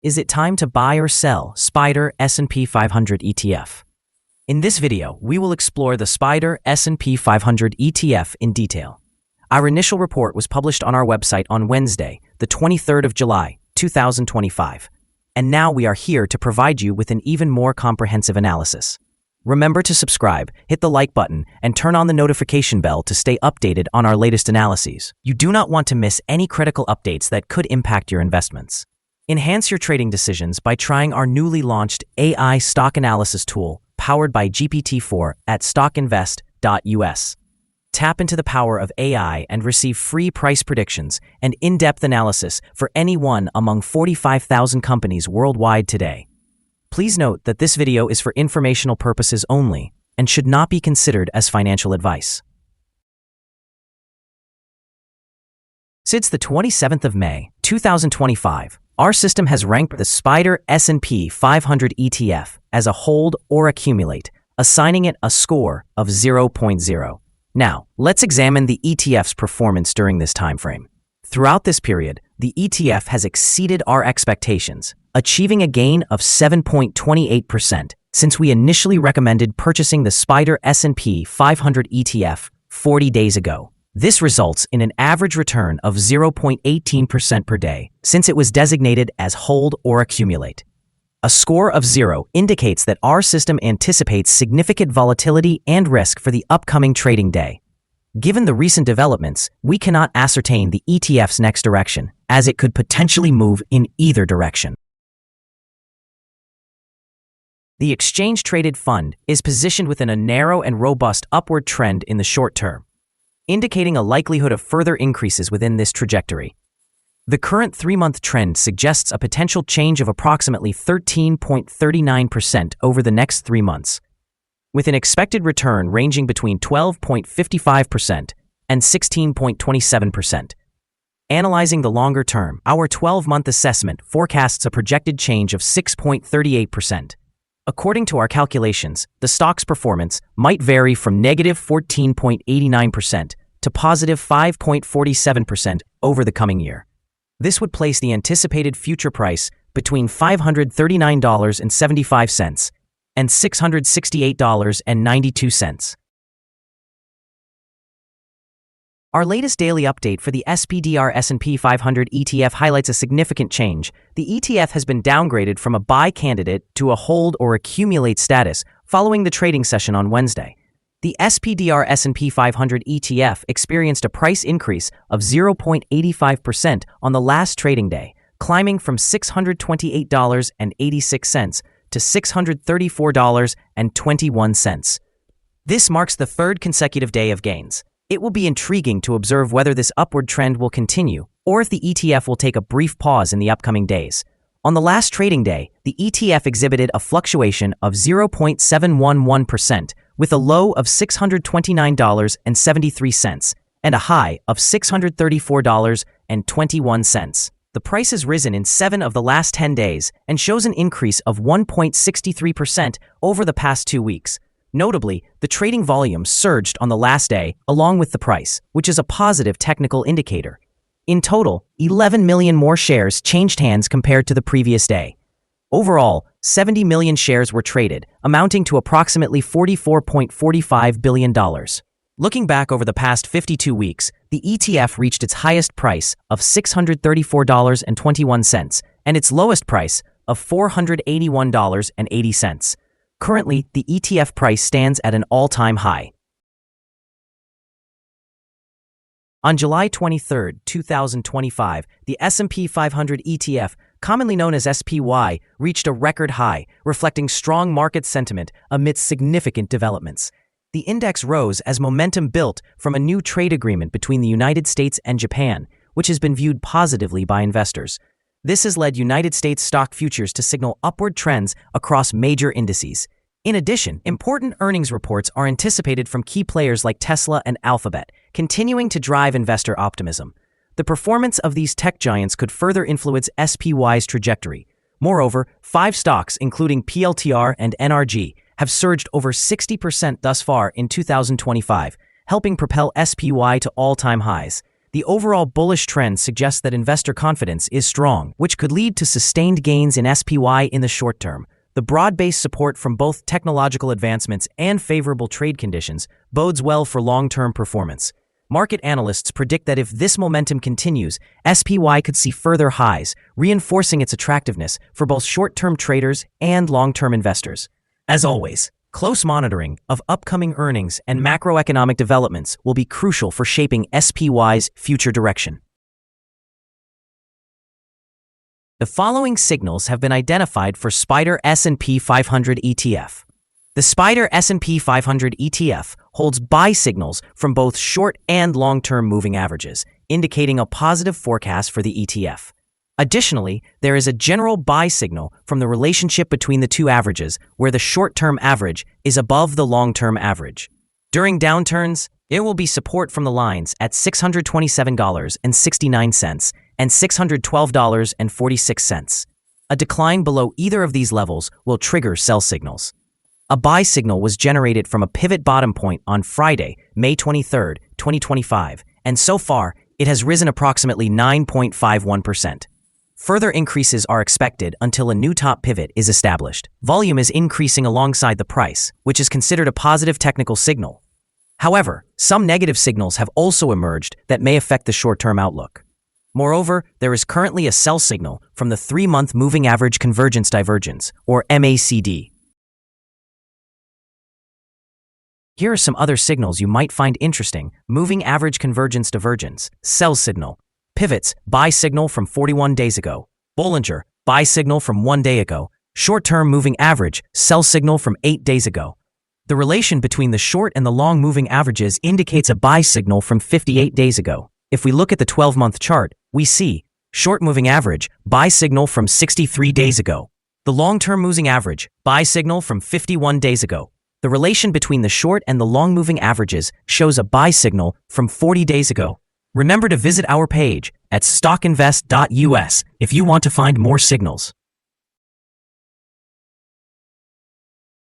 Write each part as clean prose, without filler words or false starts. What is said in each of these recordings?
Is it time to buy or sell SPDR S&P 500 ETF? In this video, we will explore the SPDR S&P 500 ETF in detail. Our initial report was published on our website on Wednesday, the 23rd of July, 2025. And now we are here to provide you with an even more comprehensive analysis. Remember to subscribe, hit the like button, and turn on the notification bell to stay updated on our latest analyses. You do not want to miss any critical updates that could impact your investments. Enhance your trading decisions by trying our newly launched AI stock analysis tool powered by GPT-4 at StockInvest.us. Tap into the power of AI and receive free price predictions and in-depth analysis for any one among 45,000 companies worldwide today. Please note that this video is for informational purposes only and should not be considered as financial advice. Since the 27th of May, 2025, our system has ranked the SPDR S&P 500 ETF as a hold or accumulate, assigning it a score of 0.0. Now, let's examine the ETF's performance during this time frame. Throughout this period, the ETF has exceeded our expectations, achieving a gain of 7.28% since we initially recommended purchasing the SPDR S&P 500 ETF 40 days ago. This results in an average return of 0.18% per day since it was designated as hold or accumulate. A score of 0 indicates that our system anticipates significant volatility and risk for the upcoming trading day. Given the recent developments, we cannot ascertain the ETF's next direction, as it could potentially move in either direction. The exchange-traded fund is positioned within a narrow and robust upward trend in the short term, indicating a likelihood of further increases within this trajectory. The current 3-month trend suggests a potential change of approximately 13.39% over the next 3 months, with an expected return ranging between 12.55% and 16.27%. Analyzing the longer term, our 12-month assessment forecasts a projected change of 6.38%. According to our calculations, the stock's performance might vary from negative 14.89% to positive 5.47% over the coming year. This would place the anticipated future price between $539.75 and $668.92. Our latest daily update for the SPDR S&P 500 ETF highlights a significant change. The ETF has been downgraded from a buy candidate to a hold or accumulate status following the trading session on Wednesday. The SPDR S&P 500 ETF experienced a price increase of 0.85% on the last trading day, climbing from $628.86 to $634.21. This marks the third consecutive day of gains. It will be intriguing to observe whether this upward trend will continue or if the ETF will take a brief pause in the upcoming days. On the last trading day, the ETF exhibited a fluctuation of 0.711%, with a low of $629.73 and a high of $634.21. The price has risen in 7 of the last 10 days and shows an increase of 1.63% over the past 2 weeks. Notably, the trading volume surged on the last day along with the price, which is a positive technical indicator. In total, 11 million more shares changed hands compared to the previous day. Overall, 70 million shares were traded, amounting to approximately $44.45 billion. Looking back over the past 52 weeks, the ETF reached its highest price of $634.21 and its lowest price of $481.80. Currently, the ETF price stands at an all-time high. On July 23, 2025, the S&P 500 ETF, commonly known as SPY, reached a record high, reflecting strong market sentiment amidst significant developments. The index rose as momentum built from a new trade agreement between the United States and Japan, which has been viewed positively by investors. This has led United States stock futures to signal upward trends across major indices. In addition, important earnings reports are anticipated from key players like Tesla and Alphabet, continuing to drive investor optimism. The performance of these tech giants could further influence SPY's trajectory. Moreover, 5 stocks, including PLTR and NRG, have surged over 60% thus far in 2025, helping propel SPY to all-time highs. the overall bullish trend suggests that investor confidence is strong, which could lead to sustained gains in SPY in the short term. The broad-based support from both technological advancements and favorable trade conditions bodes well for long-term performance. Market analysts predict that if this momentum continues, SPY could see further highs, reinforcing its attractiveness for both short-term traders and long-term investors. As always, close monitoring of upcoming earnings and macroeconomic developments will be crucial for shaping SPY's future direction. The following signals have been identified for SPDR S&P 500 ETF. The SPDR S&P 500 ETF holds buy signals from both short and long-term moving averages, indicating a positive forecast for the ETF. Additionally, there is a general buy signal from the relationship between the two averages, where the short-term average is above the long-term average. During downturns, there will be support from the lines at $627.69 and $612.46. A decline below either of these levels will trigger sell signals. A buy signal was generated from a pivot bottom point on Friday, May 23, 2025, and so far, it has risen approximately 9.51%. Further increases are expected until a new top pivot is established. Volume is increasing alongside the price, which is considered a positive technical signal. However, some negative signals have also emerged that may affect the short-term outlook. Moreover, there is currently a sell signal from the 3-month Moving Average Convergence Divergence, or MACD. Here are some other signals you might find interesting. Moving Average Convergence Divergence, sell signal. Pivots, buy signal from 41 days ago. Bollinger, buy signal from 1 day ago. Short-term moving average, sell signal from 8 days ago. The relation between the short and the long moving averages indicates a buy signal from 58 days ago. If we look at the 12-month chart, we see short moving average, buy signal from 63 days ago. The long-term moving average, buy signal from 51 days ago. The relation between the short and the long moving averages shows a buy signal from 40 days ago. Remember to visit our page at StockInvest.us if you want to find more signals.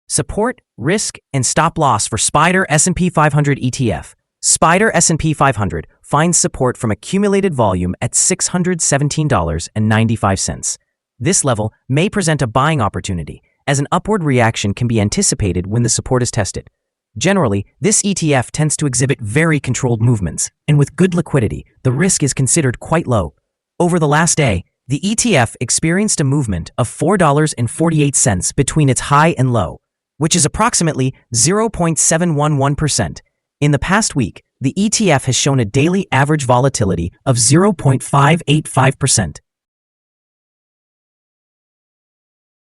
Support, risk, and stop loss for SPDR S&P 500 ETF. SPDR S&P 500 finds support from accumulated volume at $617.95. This level may present a buying opportunity, as an upward reaction can be anticipated when the support is tested. Generally, this ETF tends to exhibit very controlled movements, and with good liquidity, the risk is considered quite low. Over the last day, the ETF experienced a movement of $4.48 between its high and low, which is approximately 0.711%. In the past week, the ETF has shown a daily average volatility of 0.585%.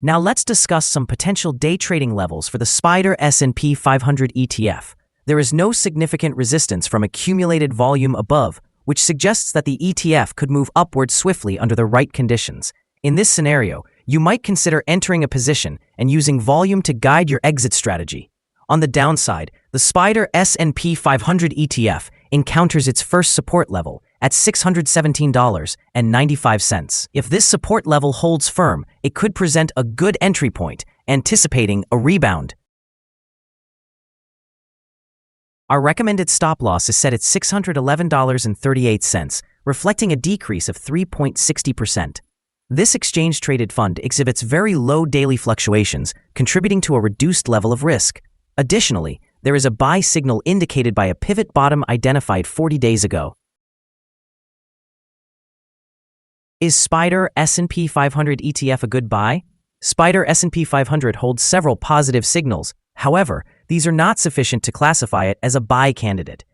Now let's discuss some potential day trading levels for the SPDR S&P 500 ETF. There is no significant resistance from accumulated volume above, which suggests that the ETF could move upward swiftly under the right conditions. In this scenario, you might consider entering a position and using volume to guide your exit strategy. On the downside, the SPDR S&P 500 ETF encounters its first support level at $617.95. If this support level holds firm, it could present a good entry point, anticipating a rebound. Our recommended stop loss is set at $611.38, reflecting a decrease of 3.60%. This exchange-traded fund exhibits very low daily fluctuations, contributing to a reduced level of risk. Additionally, there is a buy signal indicated by a pivot bottom identified 40 days ago. Is SPDR S&P 500 ETF a good buy? SPDR S&P 500 holds several positive signals. However, these are not sufficient to classify it as a buy candidate.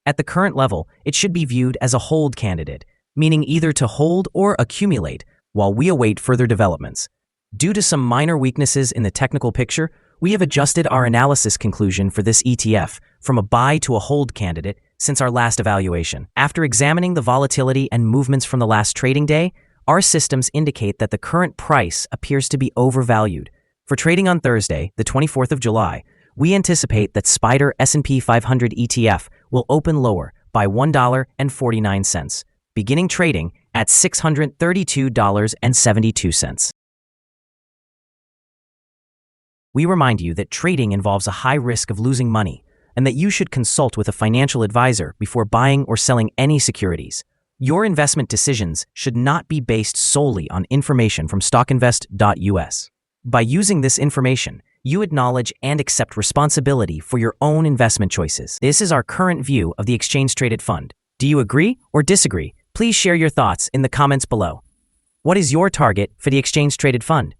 At the current level, it should be viewed as a hold candidate, meaning either to hold or accumulate while we await further developments. Due to some minor weaknesses in the technical picture, we have adjusted our analysis conclusion for this ETF from a buy to a hold candidate since our last evaluation. After examining the volatility and movements from the last trading day, our systems indicate that the current price appears to be overvalued. For trading on Thursday, the 24th of July, we anticipate that SPDR S&P 500 ETF will open lower by $1.49, beginning trading at $632.72. We remind you that trading involves a high risk of losing money. and that you should consult with a financial advisor before buying or selling any securities. Your investment decisions should not be based solely on information from StockInvest.us. By using this information, you acknowledge and accept responsibility for your own investment choices. This is our current view of the exchange-traded fund. Do you agree or disagree? Please share your thoughts in the comments below. What is your target for the exchange-traded fund?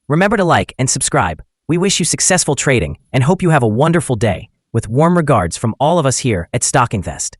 Remember to like and subscribe. We wish you successful trading and hope you have a wonderful day. With warm regards from all of us here at StockInvest.